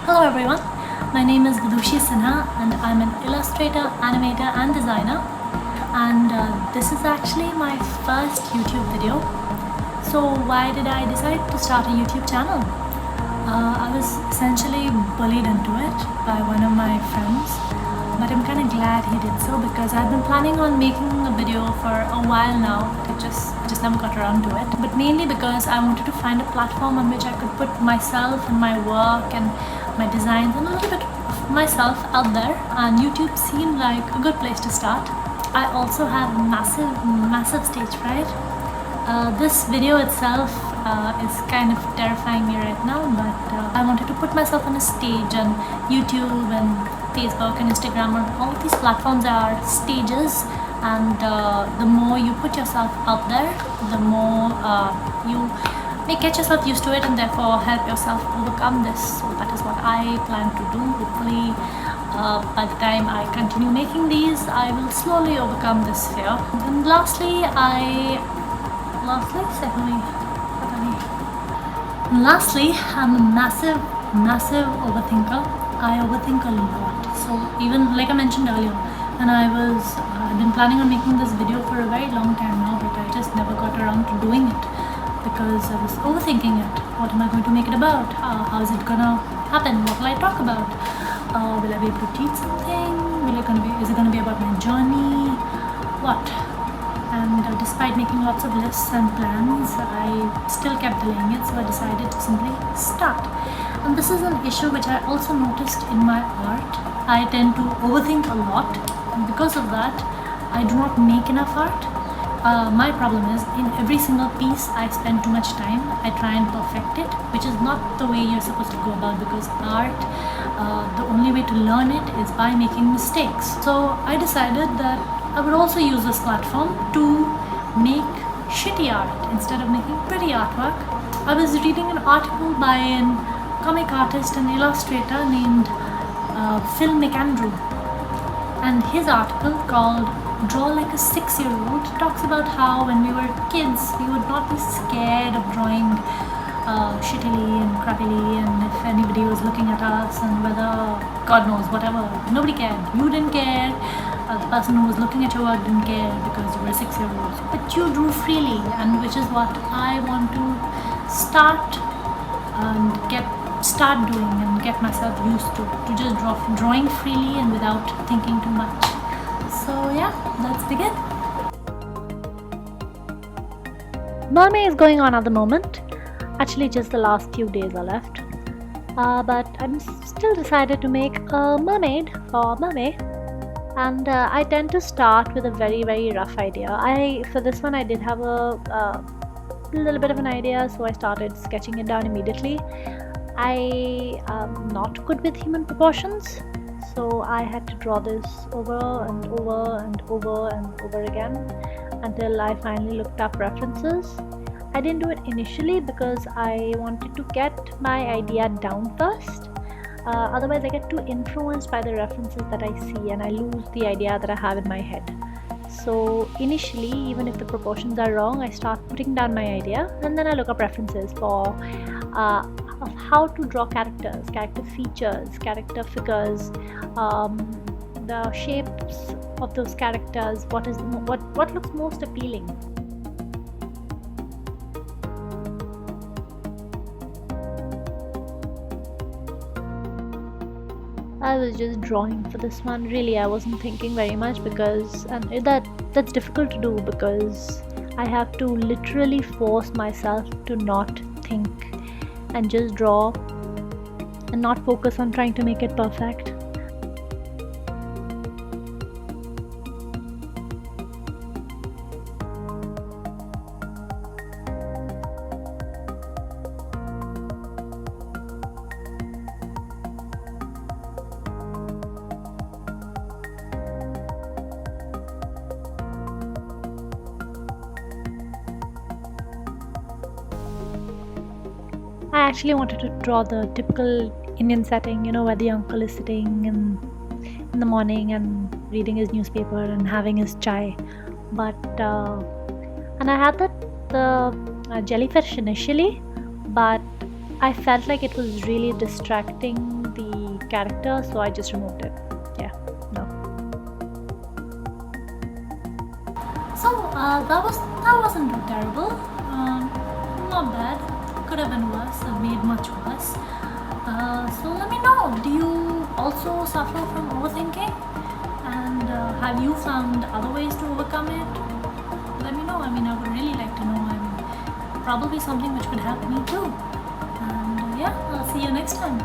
Hello everyone, my name is Vidushi Sinha and I'm an illustrator, animator and designer, and this is actually my first YouTube video. So why did I decide to start a YouTube channel? I was essentially bullied into it by one of my friends, but I'm kind of glad he did so because I've been planning on making a video for a while now. I just never got around to it, but mainly because I wanted to find a platform on which I could put myself and my work and my designs and a little bit of myself out there, and YouTube seemed like a good place to start. I also have massive stage fright. This video itself is kind of terrifying me right now, but I wanted to put myself on a stage, and YouTube and Facebook and Instagram and all of these platforms are stages, and the more you put yourself out there, the more you may get yourself used to it and therefore help yourself overcome this. So that is what I plan to do. Hopefully by the time I continue making these, I will slowly overcome this fear. And lastly, I'm a massive overthinker. I overthink a lot. So even like I mentioned earlier, when I've been planning on making this video for a very long time now, but I just never got around to doing it because I was overthinking it. What am I going to make it about? How is it gonna happen? What will I talk about? Will I be able to teach something? Is it gonna be about my journey? What? And despite making lots of lists and plans, I still kept delaying it, so I decided to simply start. And this is an issue which I also noticed in my art. I tend to overthink a lot, and because of that, I do not make enough art. My problem is, in every single piece I spend too much time. I try and perfect it, which is not the way you're supposed to go about, because art, the only way to learn it is by making mistakes. So I decided that I would also use this platform to make shitty art instead of making pretty artwork. I was reading an article by a comic artist and illustrator named Phil McAndrew, and his article called Draw Like a 6-year-old talks about how when we were kids we would not be scared of drawing shittily and crappily, and if anybody was looking at us and whether, God knows, whatever, nobody cared. You didn't care, the person who was looking at your work didn't care because you were 6-year-olds, but you drew freely, and which is what I want to start doing and get myself used to just drawing freely and without thinking too much. So yeah, let's begin. Mermaid is going on at the moment. Actually, just the last few days are left. But I'm still decided to make a mermaid for Mermaid. And I tend to start with a very rough idea. For this one, I did have a little bit of an idea, so I started sketching it down immediately. I am not good with human proportions, so I had to draw this over and over again until I finally looked up references. I didn't do it initially because I wanted to get my idea down first. Otherwise I get too influenced by the references that I see and I lose the idea that I have in my head. So initially, even if the proportions are wrong, I start putting down my idea and then I look up references for how to draw characters, character features, character figures, the shapes of those characters, what looks most appealing. I was just drawing for this one. Really, I wasn't thinking very much because that's difficult to do because I have to literally force myself to not think and just draw and not focus on trying to make it perfect. I actually wanted to draw the typical Indian setting, where the uncle is sitting in the morning and reading his newspaper and having his chai. But and I had jellyfish initially, but I felt like it was really distracting the character, so I just removed it. Yeah, no. So that wasn't too terrible. Not bad. Could have been worse. I've made much worse. So let me know. Do you also suffer from overthinking? And have you found other ways to overcome it? Let me know. I mean, I would really like to know. I mean, probably something which could help me too. And yeah, I'll see you next time.